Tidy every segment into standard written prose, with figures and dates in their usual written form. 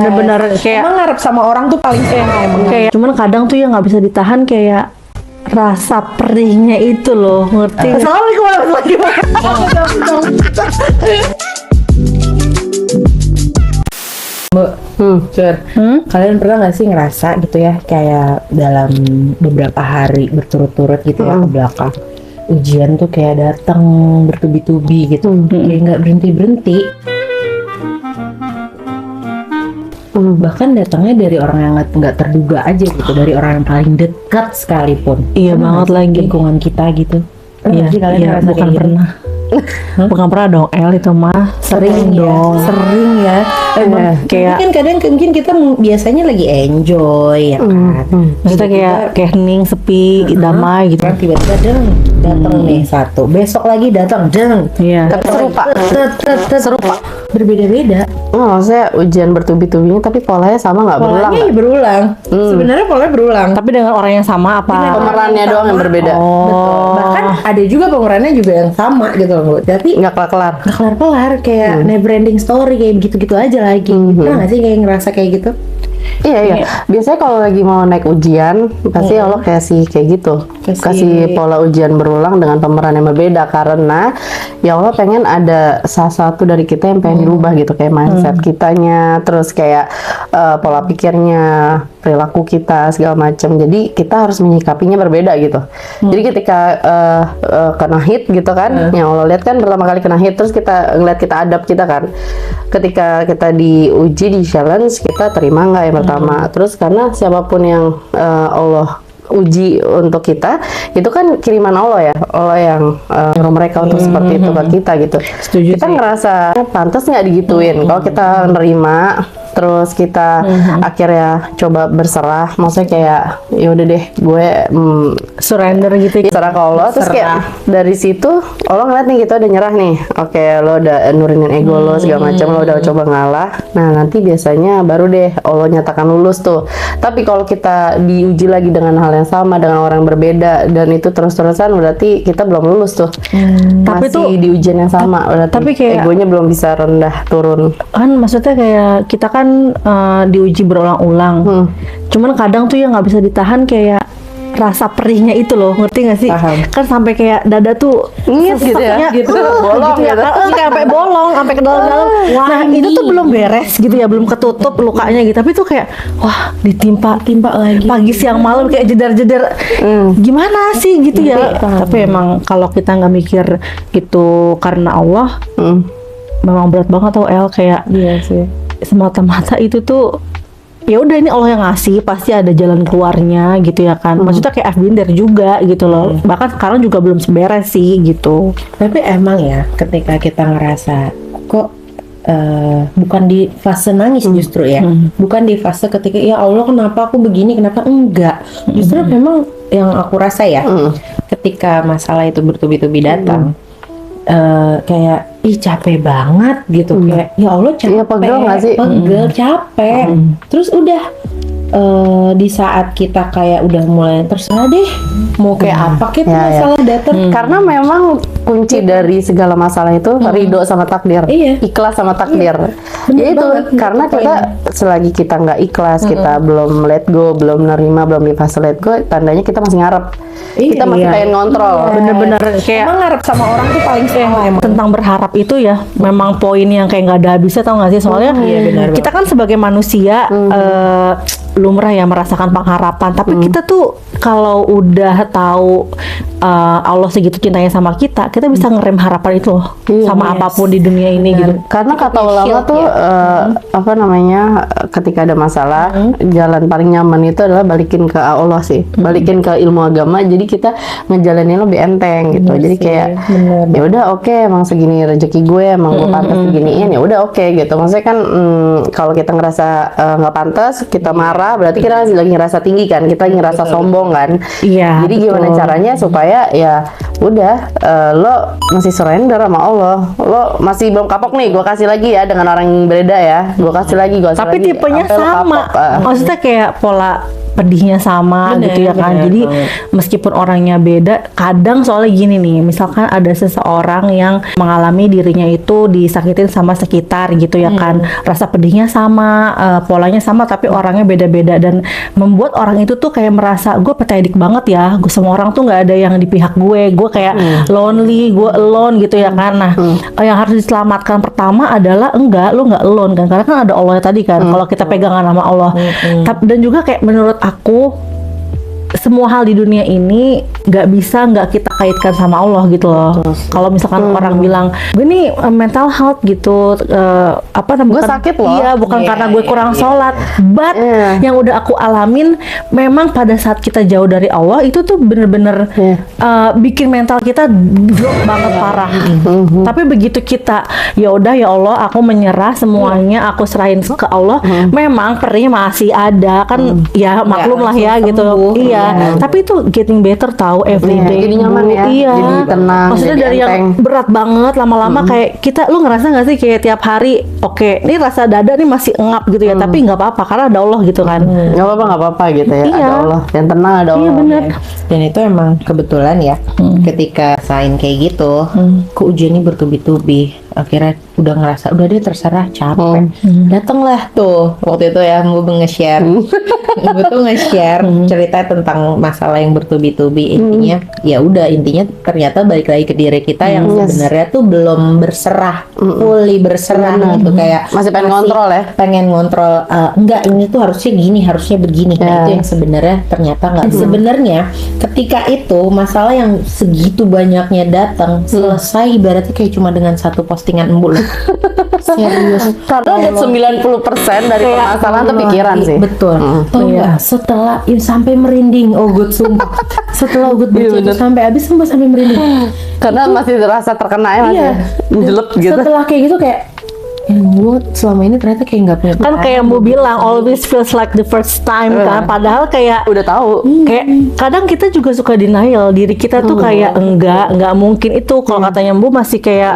bener-bener kayak emang ngarep sama orang tuh paling enak emang. kayak cuman kadang tuh ya nggak bisa ditahan kayak rasa perihnya itu loh, ngerti nggak? Assalamualaikum warahmatullahi wabarakatuh. Mbak, Sur, kalian pernah nggak sih ngerasa gitu ya kayak dalam beberapa hari berturut-turut gitu ya ke belakang ujian tuh kayak datang bertubi-tubi gitu, kayak nggak berhenti-berhenti. Bahkan datangnya dari orang yang nggak terduga aja gitu, dari orang yang paling dekat sekalipun. Iya banget lagi. Lingkungan kita gitu. Iya, iya, bukan pernah. Bukan pernah dong, El, itu mah sering dong. Sering ya. Kayak Kayak kan kadang mungkin kita biasanya lagi enjoy ya kan. maksudnya kayak hening, sepi, damai gitu. Kan tiba-tiba datang nih satu, besok lagi datang Iya. serupa berbeda-beda. Maksudnya ujian bertubi-tubinya tapi polanya sama nggak berulang? Polanya berulang. Sebenarnya polanya berulang. Tapi dengan orang yang sama apa? Pemerannya doang yang berbeda. Betul. Bahkan ada juga pemerannya juga yang sama gitu loh, Bu. Tapi Nggak kelar-kelar. nggak kelar-kelar, kayak never ending story, kayak gitu-gitu aja lagi. Pernah nggak sih kayak ngerasa kayak gitu? Iya. Biasanya kalau lagi mau naik ujian, pasti Allah kasih kayak gitu. Kasih pola ujian berulang dengan pemeran yang berbeda karena ya Allah pengen ada salah satu dari kita yang pengen dirubah gitu, kayak mindset kitanya, terus kayak pola pikirnya, perilaku kita segala macam. Jadi kita harus menyikapinya berbeda gitu. Jadi ketika kena hit gitu kan, yang Allah lihat kan pertama kali kena hit, terus kita ngeliat kita adapt kita kan. Ketika kita diuji, di challenge, kita terima nggak yang pertama. Terus karena siapapun yang Allah uji untuk kita, itu kan kiriman Allah ya, Allah yang nyuruh mereka untuk seperti itu ke kita gitu. Setuju Kita sih. ngerasa pantas nggak digituin. Kalau kita nerima, terus kita akhirnya coba berserah, maksudnya kayak ya udah deh gue Surrender gitu. serah ke Allah, terus kayak dari situ Allah ngeliat nih kita udah nyerah nih, oke lo udah nurunin ego lo segala macam, lo udah coba ngalah, nah nanti biasanya baru deh Allah nyatakan lulus tuh. Tapi kalau kita diuji lagi dengan hal yang sama dengan orang yang berbeda dan itu terus-terusan, berarti kita belum lulus tuh. Tapi Masih tuh di ujian yang sama, berarti tapi kayak- egonya belum bisa rendah turun. kan maksudnya kayak kita kan diuji berulang-ulang. Cuman kadang tuh ya nggak bisa ditahan kayak rasa perihnya itu loh, ngerti nggak sih? Paham. Kan sampai kayak dada tuh Ngit gitu ya, seseknya, bolong gitu ya, gitu. kan, kayak sampai bolong, sampai ke dalam-dalam. Nah itu tuh belum beres gitu ya, belum ketutup lukanya gitu. Tapi tuh kayak wah ditimpa lagi. pagi siang malam kayak jedar-jedar. Gimana sih gitu ya? Tapi emang kalau kita nggak mikir itu karena Allah, memang berat banget tau El, kayak Iya sih. semata-mata itu tuh ya udah ini Allah yang ngasih, pasti ada jalan keluarnya gitu ya kan. Maksudnya kayak I've been there juga gitu loh. Bahkan sekarang juga belum seberes sih gitu. Tapi emang ya ketika kita ngerasa kok bukan di fase nangis justru ya, bukan di fase ketika ya Allah kenapa aku begini, kenapa enggak, justru memang yang aku rasa ya ketika masalah itu bertubi-tubi datang, kayak ih capek banget gitu, kayak ya Allah capek, Iya, pegel nggak sih? pegel, capek, terus udah di saat kita kayak udah mulai terserah deh mau kayak apa gitu Ya, ya. masalah datang. Karena memang kunci dari segala masalah itu ridho sama takdir, Iya. ikhlas sama takdir. Bener Ya itu banget, karena bener kita selagi kita nggak ikhlas, kita belum let go, belum nerima, belum di fase let go, tandanya kita masih ngarep, kita masih Iya. pengen ngontrol. Bener-bener kayak Emang ngarep sama orang tuh paling salah emang. tentang berharap itu ya memang poin yang kayak nggak ada habisnya, tau nggak sih? Soalnya Iya, benar kita kan sebagai manusia lumrah ya merasakan pengharapan, tapi kita tuh kalau udah tahu Allah segitu cintanya sama kita bisa ngerem harapan itu loh, sama apapun di dunia ini gitu. Karena kata ulama shield tuh apa namanya, ketika ada masalah jalan paling nyaman itu adalah balikin ke Allah sih, balikin ke ilmu agama. Jadi kita ngejalanin lebih enteng gitu. Jadi kayak ya udah oke, emang segini rezeki gue, emang gue pantas diginiin, ya udah oke gitu. Maksudnya kan kalau kita ngerasa nggak pantas, kita marah, berarti kita lagi ngerasa tinggi kan, kita lagi ngerasa sombong kan. Iya, Jadi gimana betul. caranya supaya ya udah lo masih surrender sama Allah, lo masih belum kapok nih, gue kasih lagi ya dengan orang yang beda ya, gue kasih lagi, gue kasih Tapi lagi, tipenya sampai lo sama, kapok. maksudnya kayak pola pedihnya sama Bener, gitu ya kan. bener Jadi banget. meskipun orangnya beda, kadang soalnya gini nih, misalkan ada seseorang yang mengalami dirinya itu disakitin sama sekitar gitu ya kan, rasa pedihnya sama, polanya sama, tapi orangnya beda-beda, dan membuat orang itu tuh kayak merasa gue petedik banget ya, gue semua orang tuh nggak ada yang di pihak gue kayak lonely, gue alone gitu ya kan. Nah, yang harus diselamatkan pertama adalah enggak, lu nggak alone kan, karena kan ada Allah tadi kan, kalau kita pegangan sama Allah. Dan juga kayak menurut aku semua hal di dunia ini nggak kita kaitkan sama Allah gitu loh. Kalau misalkan orang bilang gue nih mental health gitu, apa namanya? Gue sakit loh. Iya, bukan Iya, karena gue iya, kurang iya. sholat. But yang udah aku alamin, memang pada saat kita jauh dari Allah itu tuh bener-bener bikin mental kita drop banget parah. Tapi begitu kita ya udah ya Allah, aku menyerah semuanya, aku serahin ke Allah. Memang perihnya masih ada kan, ya maklum lah ya langsung gitu. sembuh. Iya. Tapi itu getting better tahu everyday. Jadi nyaman ya, Iya. jadi tenang, Maksudnya jadi dari yang enteng. berat banget lama-lama kayak kita, lu ngerasa nggak sih kayak tiap hari, oke, ini rasa dada nih masih engap gitu ya, tapi nggak apa-apa karena ada Allah gitu kan. Nggak apa-apa gitu ya. Iya. Ada Allah, yang tenang ada Allah. Iya bener. Dan itu emang kebetulan ya, ketika sain kayak gitu, ke ujiannya bertubi-tubi. Akhirnya udah ngerasa, udah deh terserah, capek. Datanglah tuh waktu itu ya, gue nge-share, gue tuh nge-share cerita tentang masalah yang bertubi-tubi. Intinya, ya udah intinya ternyata balik lagi ke diri kita yang sebenarnya tuh belum berserah, fully berserah gitu, kayak Masih pengen kontrol ya? pengen ngontrol, enggak ini tuh harusnya gini, harusnya begini. Nah, itu yang sebenarnya ternyata enggak. Sebenarnya ketika itu masalah yang segitu banyaknya datang selesai ibaratnya kayak cuma dengan satu postingan embul. Serius. Karena 90% dari permasalahan tuh pikiran sih. Betul. Tau nggak, setelah sampai merinding Ogut, sumpah. Setelah Ogut baca itu sampai habis, sumpah sampai merinding. Karena masih terasa terkena ya, masih jelek gitu. Setelah kayak gitu kayak gue selama ini ternyata kayak nggak punya Kan kayak mau bilang always feels like the first time kan, padahal kayak Udah tahu. kayak kadang kita juga suka denial diri kita tuh kayak enggak mungkin itu, kalau katanya Mbu masih kayak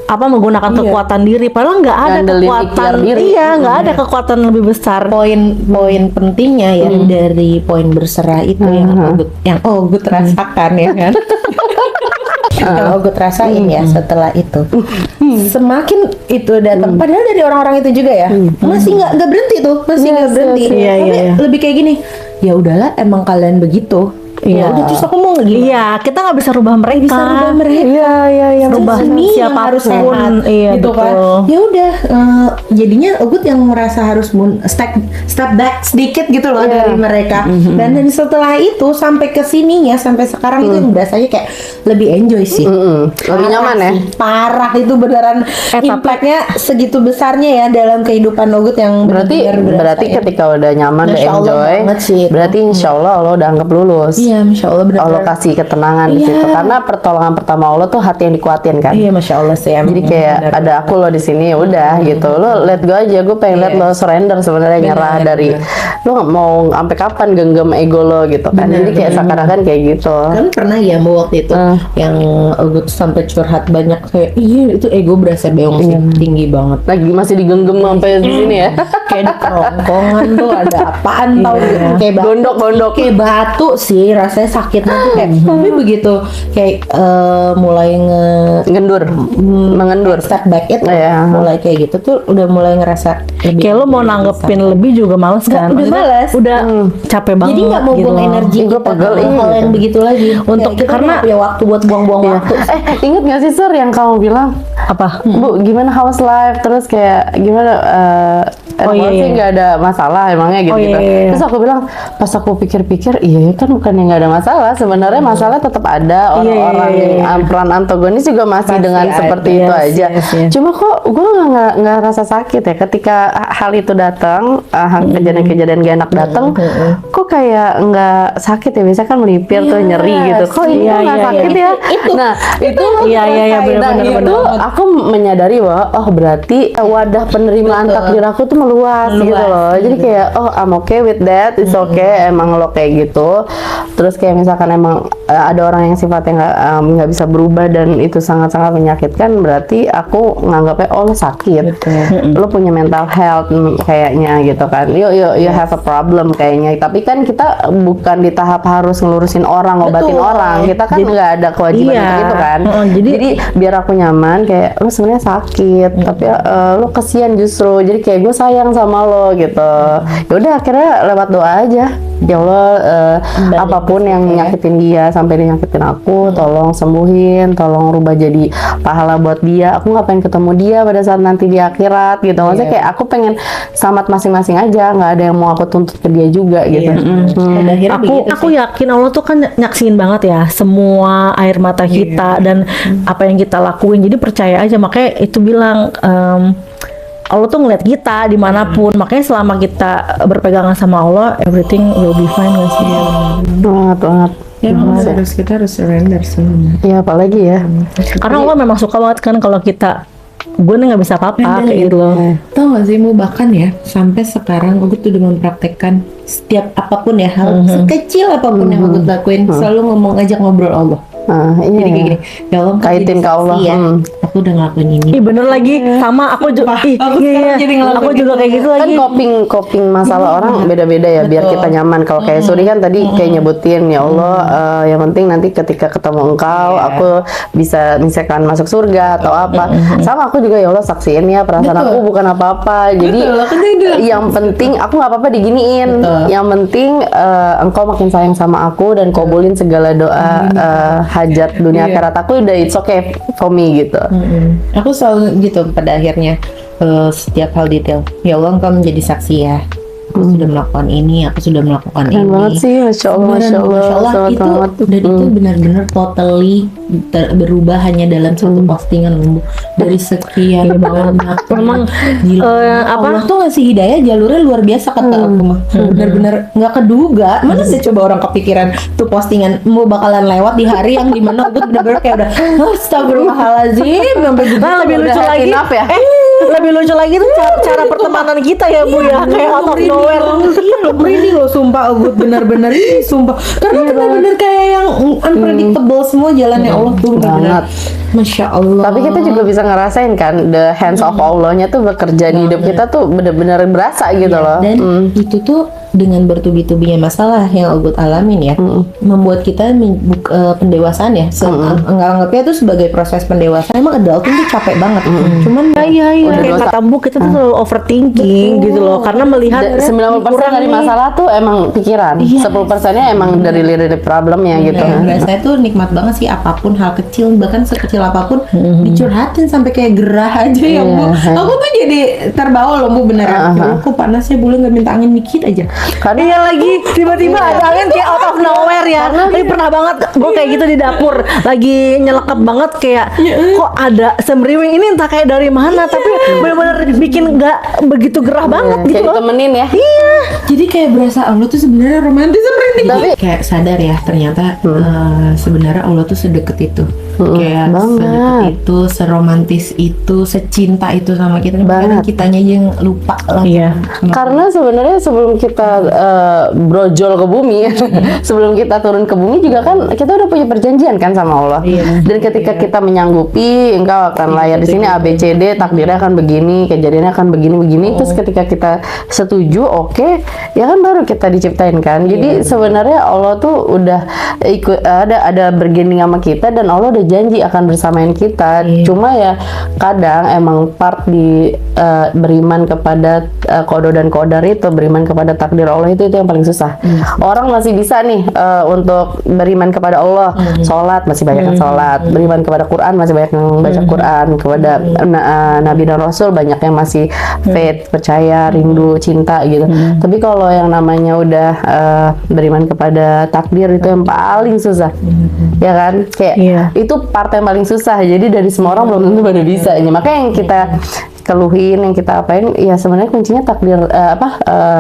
apa menggunakan kekuatan diri, padahal nggak ada Ngandelin kekuatan ikhtiar diri. iya nggak ada kekuatan lebih besar. poin pentingnya ya dari poin berserah itu yang Ogut rasakan ya kan. Yang Ogut rasain ya setelah itu, semakin itu datang, padahal dari orang-orang itu juga ya masih nggak berhenti tuh, masih nggak berhenti. Iya, Tapi iya. lebih kayak gini, ya udahlah emang kalian begitu. Iya. Ya udah, terus aku mau gimana? Iya, kita nggak bisa rubah mereka. Bisa rubah mereka. Iya. Rubah Ini yang siapapun. harus sehat, Iya, gitu kan. betul. Ya udah, jadinya Ogut yang merasa harus step back sedikit gitu loh dari mereka. Dan setelah itu sampai ke sininya, sampai sekarang itu yang berasanya kayak lebih enjoy sih. Lebih nyaman ya. Parah itu beneran, impactnya segitu besarnya ya dalam kehidupan Ogut yang Berarti benar-benar berasa ya. ketika udah nyaman, udah Masya Allah enjoy, banget sih itu. berarti insya Allah Allah udah anggap lulus. Iya, Masya Allah benar. Allah kasih ketenangan di situ. Karena pertolongan pertama Allah tuh hati yang dikuatin kan. Iya, Masya Allah sih. Jadi kayak ada aku lo di sini, ya udah gitu. Lo let go aja. Gue pengen lihat lo surrender sebenarnya, nyerah dari lo nggak mau sampai kapan genggam ego lo gitu kan. Jadi kayak seakan-akan kayak gitu. Kan pernah ya Mbak waktu itu yang Ogut sampai curhat banyak kayak iya itu ego berasa beong sih, tinggi banget. Lagi masih digenggam sampai di sini ya. Kayak di kerongkongan tuh ada apaan tau gitu. Kayak batu, Gondok-gondok. kayak batu sih rasanya sakitnya tuh kayak. Tapi begitu kayak mulai Mengendur. step back itu Iya. mulai kayak gitu tuh udah mulai ngerasa lebih. Kayak lo mau nanggepin lebih juga males kan. udah Maksudnya males. Udah capek banget. Jadi nggak mau gitu buang loh. energi Gue kita pegel, ke iya, hal yang gitu. begitu lagi. Untuk Kayak kita karena- nggak punya waktu buat buang-buang waktu. Ingat gak sih Sur yang kamu bilang Apa? Bu gimana house life, terus kayak gimana Oh, iya, sih iya. nggak ada masalah emangnya gitu, Oh, iya, iya. Terus aku bilang, pas aku pikir-pikir iya kan bukannya nggak ada masalah, sebenarnya masalah tetap ada. Orang-orang iya. peran antagonis juga masih Pasti dengan ada. seperti itu Yes, aja. yes. Cuma kok gue nggak rasa sakit ya ketika hal itu datang, kejadian-kejadian gak enak datang, kok kayak nggak sakit ya, biasanya kan melipir tuh nyeri gitu, kok ini Iya, kok nggak iya, sakit iya. ya. Nah itu Iya, nah, benar-benar. itu aku menyadari bahwa oh berarti wadah penerimaan takdir aku tuh meluas gitu loh. Jadi kayak I'm okay with that, it's okay, emang lo kayak gitu. Terus kayak misalkan emang ada orang yang sifatnya nggak bisa berubah dan itu sangat-sangat menyakitkan, berarti aku nganggapnya lo sakit, lo punya mental health kayaknya gitu kan. You have a problem kayaknya. Tapi kan kita bukan di tahap harus ngelurusin orang, ngobatin orang. Kita kan nggak ada kewajiban untuk itu kan. Jadi biar aku nyaman kayak lo sebenarnya sakit, tapi lo kesian justru. Jadi kayak gue sayang sama lo gitu. Ya udah akhirnya lewat doa aja. Ya Allah, apapun yang nyakitin dia sampai dia nyakitin aku, tolong sembuhin, tolong rubah jadi pahala buat dia. Aku nggak pengen ketemu dia pada saat nanti di akhirat gitu. Maksudnya kayak aku pengen selamat masing-masing aja, nggak ada yang mau aku tuntut ke dia juga gitu. Pada akhirnya Aku yakin Allah tuh kan nyaksiin banget ya semua air mata kita dan apa yang kita lakuin. Jadi percaya aja, makanya itu bilang Allah tuh ngeliat kita dimanapun. Makanya selama kita berpegangan sama Allah, everything will be fine gak sih? Banget. Ya, kita harus surrender semuanya. Ya apalagi ya. Karena Allah memang suka banget kan kalau kita, gue nih nggak bisa apa-apa kayak gitu loh. Tau gak sih, mau bahkan ya sampai sekarang aku tuh udah mempraktekkan setiap apapun ya, hal sekecil apapun yang aku lakuin, selalu ngajak ngobrol Allah. Jadi kayak gini, ya Allah, kaitin ke Allah. Aku udah ngelakuin ini. Ih bener lagi, sama aku juga. Aku juga kayak gitu Kan lagi. coping masalah orang beda-beda ya, biar kita nyaman. Kalau kayak Suri kan tadi kayak nyebutin, ya Allah, yang penting nanti ketika ketemu engkau, aku bisa misalkan masuk surga atau apa. Sama aku juga, ya Allah saksiin ya perasaan aku bukan apa-apa. Jadi yang penting aku nggak apa-apa diginiin. Yang penting engkau makin sayang sama aku dan kabulin segala doa hajat dunia akhirat aku, udah it's okay for me gitu. Aku selalu gitu pada akhirnya, setiap hal detail. Ya Allah, engkau menjadi saksi ya. Aku sudah melakukan ini, aku sudah melakukan Keren ini. banget sih, Masya Allah, Masya Allah, itu dan itu benar-benar totally berubah hanya dalam satu postingan loh, Bu. Dari sekian banyak. Memang Allah tuh ngasih hidayah jalurnya luar biasa kata aku mah. Benar-benar nggak keduga. Mana sih coba orang kepikiran tuh postingan mau bakalan lewat di hari yang dimana aku benar-benar kayak udah astagfirullahaladzim, sampai gitu. Lebih lucu lagi, lebih lucu lagi tuh cara pertemanan kita ya Bu ya, kayak out of nowhere. Iya loh, merinding loh sumpah, Agut, benar-benar ini sumpah. Karena benar-benar kayak yang unpredictable semua jalannya Allah tuh benar-benar. Masya Allah. Tapi kita juga bisa ngerasain kan the hands of Allah-nya tuh bekerja di hidup kita tuh bener-bener berasa gitu loh. Dan itu tuh dengan bertubi-tubinya masalah yang Agut alamin ya, membuat kita pendewasaan ya. Anggapnya itu sebagai proses pendewasaan. Emang adulting tuh capek banget. Cuman kayak kata Bu, kita tuh selalu overthinking gitu loh, karena melihat 90% dari masalah tuh emang pikiran, 10%-nya emang dari lirik problemnya gitu. Rasanya tuh nikmat banget sih, apapun hal kecil, bahkan sekecil apapun dicurhatin sampai kayak gerah aja ya Bu. Aku tuh jadi terbawa loh Bu, beneran. Aku panasnya boleh nggak minta angin dikit aja. Karena iya lagi tiba-tiba ada angin kayak out of nowhere ya. Tapi pernah banget gue kayak gitu di dapur, lagi nyelekap banget kayak kok ada semriwing ini entah kayak dari mana, tapi benar-benar bikin nggak begitu gerah banget gitu Kayak loh. ditemenin ya. Iya. Jadi kayak berasa Allah tuh sebenarnya romantis seperti tapi kayak sadar ya ternyata sebenarnya Allah tuh sedekat itu. Kayak sedekat itu, seromantis itu, secinta itu sama kita. Kadang kitanya aja yang lupa lah. Iya. Karena sebenarnya sebelum kita brojol ke bumi, sebelum kita turun ke bumi juga kan kita udah punya perjanjian kan sama Allah. Dan ketika kita menyanggupi, engkau akan lahir di sini ABCD, takdirnya akan begini, kejadiannya akan begini-begini. Terus ketika kita setuju, oke, ya kan baru kita diciptain kan. Jadi sebenarnya Allah tuh udah ikut ada bergending sama kita, dan Allah udah janji akan bersamain kita. Cuma ya kadang emang part di beriman kepada qada dan qadar itu, beriman kepada takdir Allah itu yang paling susah. Orang masih bisa nih untuk beriman kepada Allah, sholat masih banyak yang sholat, beriman kepada Quran masih banyak yang baca Quran, kepada Nabi dan Rasul banyak yang masih faith, percaya, rindu, cinta gitu. Tapi kalau yang namanya udah beriman kepada takdir itu yang paling susah, ya kan? Kayak itu part yang paling susah. Jadi dari semua orang belum tentu pada bisa. Makanya yang kita keluhin, yang kita apain, ya sebenarnya kuncinya takdir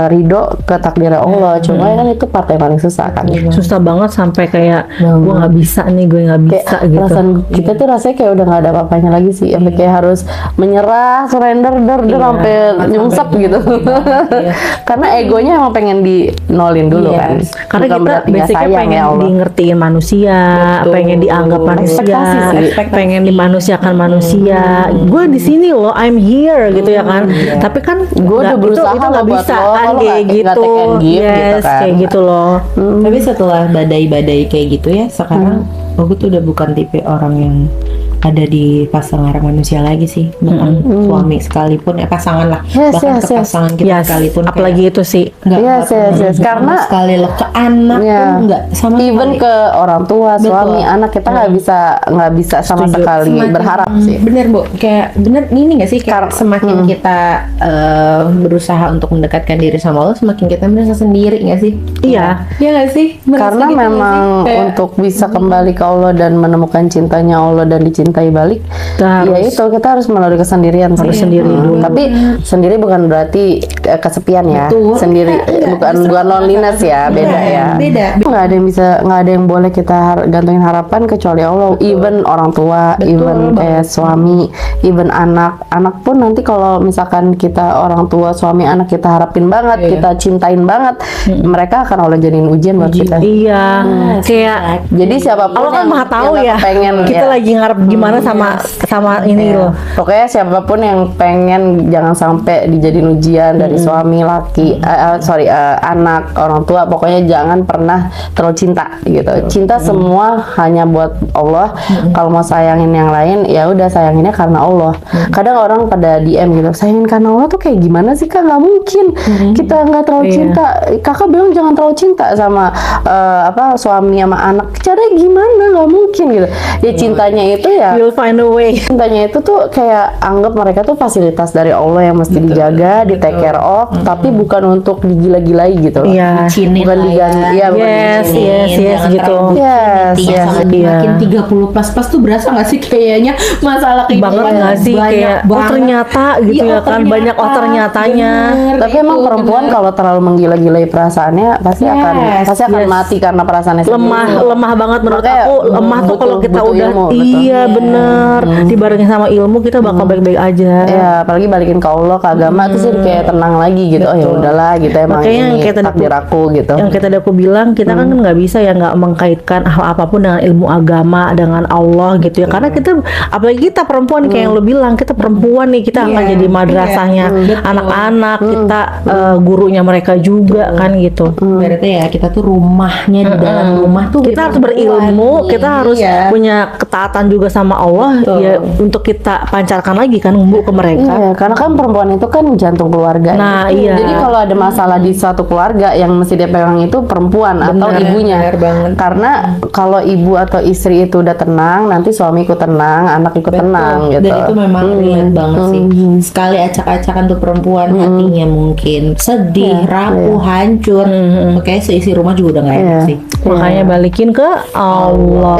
ridho ke takdir Allah. Cuma kan itu part yang paling susah kan. Susah banget sampai kayak gue nggak bisa nih, gue nggak bisa Kayak gitu. perasaan kita tuh rasanya kayak udah nggak ada apa-apanya lagi sih, sampai kayak harus menyerah, surrender, sampai nyungsep gitu. Karena egonya emang pengen dinolin dulu kan. Karena Bukan kita berarti nggak basicnya sayang pengen ya Allah. di ngertiin manusia, pengen dianggap manusia, Ekspektasi sih. pengen dimanusiakan manusia. Gue di sini loh, I'm here gitu ya kan. Tapi kan Gue udah berusaha itu nggak buat bisa lo, kan lo kayak nggak gitu. take and give gitu Yes, kan. kayak gitu loh. Tapi setelah badai-badai kayak gitu ya, sekarang aku tuh udah bukan tipe orang yang ada di fase ngarang manusia lagi sih. Bahkan suami sekalipun, pasangan lah. Yes, Bahkan yes, ke yes. pasangan kita Yes, sekalipun. apalagi itu sih. Yes, yes. Karena sekali loh ke anak ya, pun nggak sama even sekali. ke orang tua, suami, anak, kita nggak bisa sama sekali Semakin- berharap sih. Bener Bu, kayak bener ini nggak sih, kayak semakin kita berusaha untuk mendekatkan diri sama Allah, semakin kita merasa sendiri nggak sih? Iya. Iya nggak sih? Merasa Karena gitu nggak memang sih? Kayak- untuk bisa kembali ke Allah dan menemukan cintanya Allah dan dicintai balik, Kita ya harus itu kita harus melalui kesendirian sih. sendiri dulu. Tapi sendiri bukan berarti kesepian ya. Betul. Sendiri Enggak, bukan loneliness ya, beda ya. Beda. Nggak ada yang boleh kita gantungin harapan kecuali Allah. Even orang tua, even kayak suami, even anak pun nanti kalau misalkan kita orang tua, suami, anak kita harapin banget, kita cintain banget, mereka akan Allah jadiin ujian buat kita. Iya, kayak Jadi siapapun Allah kan yang- maha tahu yang ya. pengen Kita ya. lagi ngarep gimana sama ini Ya, loh. pokoknya siapapun yang pengen jangan sampai dijadiin ujian dari suami, laki, anak, orang tua, pokoknya jangan pernah terlalu cinta gitu. Cinta semua hanya buat Allah. Kalau mau sayangin yang lain, ya udah sayanginnya karena Allah. Kadang orang pada DM gitu, sayangin karena Allah tuh kayak gimana sih Kak? Nggak mungkin. Kita nggak terlalu cinta. Kakak bilang jangan terlalu cinta sama suami sama anak. Caranya gimana? Nggak mungkin gitu. Ya cintanya itu ya. You'll find a way. Cintanya itu tuh kayak anggap mereka tuh fasilitas dari Allah yang mesti dijaga, di take care of, tapi bukan untuk digila-gilai gitu loh. Iya. Bucinin Bukan lah diganti, ya, bukan Yes, digini. yes, Jangan gitu. terlalu bucin Yes, intinya, yes, sampai iya. makin 30 plus tuh berasa nggak sih kayaknya masalah kehidupan Banget nggak sih banyak kayak oh banget. ternyata gitu Iya, ya kan, banyak ternyatanya. Bener, Tapi emang itu, perempuan bener. kalau terlalu menggila-gilai perasaannya pasti akan yes. mati karena perasaannya sendiri. Lemah banget menurut Makanya, aku. Lemah tuh kalau kita butuh udah ilmu, betul. iya bener dibarengin sama ilmu, kita bakal baik-baik aja. Ya, apalagi balikin ke Allah, ke agama tuh sih kayak tenang lagi gitu. Oh ya udahlah gitu, emang Makanya yang ini kayak tadi takdir aku gitu. Yang kita tadi aku bilang, kita kan nggak bisa ya nggak mengkaitkan hal apapun dengan ilmu agama, dengan Allah gitu ya. Karena kita, apalagi kita perempuan kayak yang lo bilang, kita perempuan nih, kita akan jadi madrasahnya anak-anak, kita gurunya mereka juga kan gitu. Berarti ya kita tuh rumahnya di dalam rumah tuh Kita harus berilmu, kita harus punya ketaatan juga sama Allah ya, untuk kita pancarkan lagi kan ke mereka. Iya, karena kan perempuan itu kan jantung keluarga. Nah, iya. Jadi kalau ada masalah di suatu keluarga, yang mesti dia pegang itu perempuan atau ibunya. bener banget. Karena kalau ibu atau istri itu udah tenang, nanti suami ikut tenang, anak ikut tenang gitu. Dan itu memang relate banget sih. Sekali acak-acakan tuh perempuan hatinya mungkin sedih, rapuh, hancur. Oke, seisi rumah juga udah nggak enak Iya. sih. Makanya balikin ke Allah.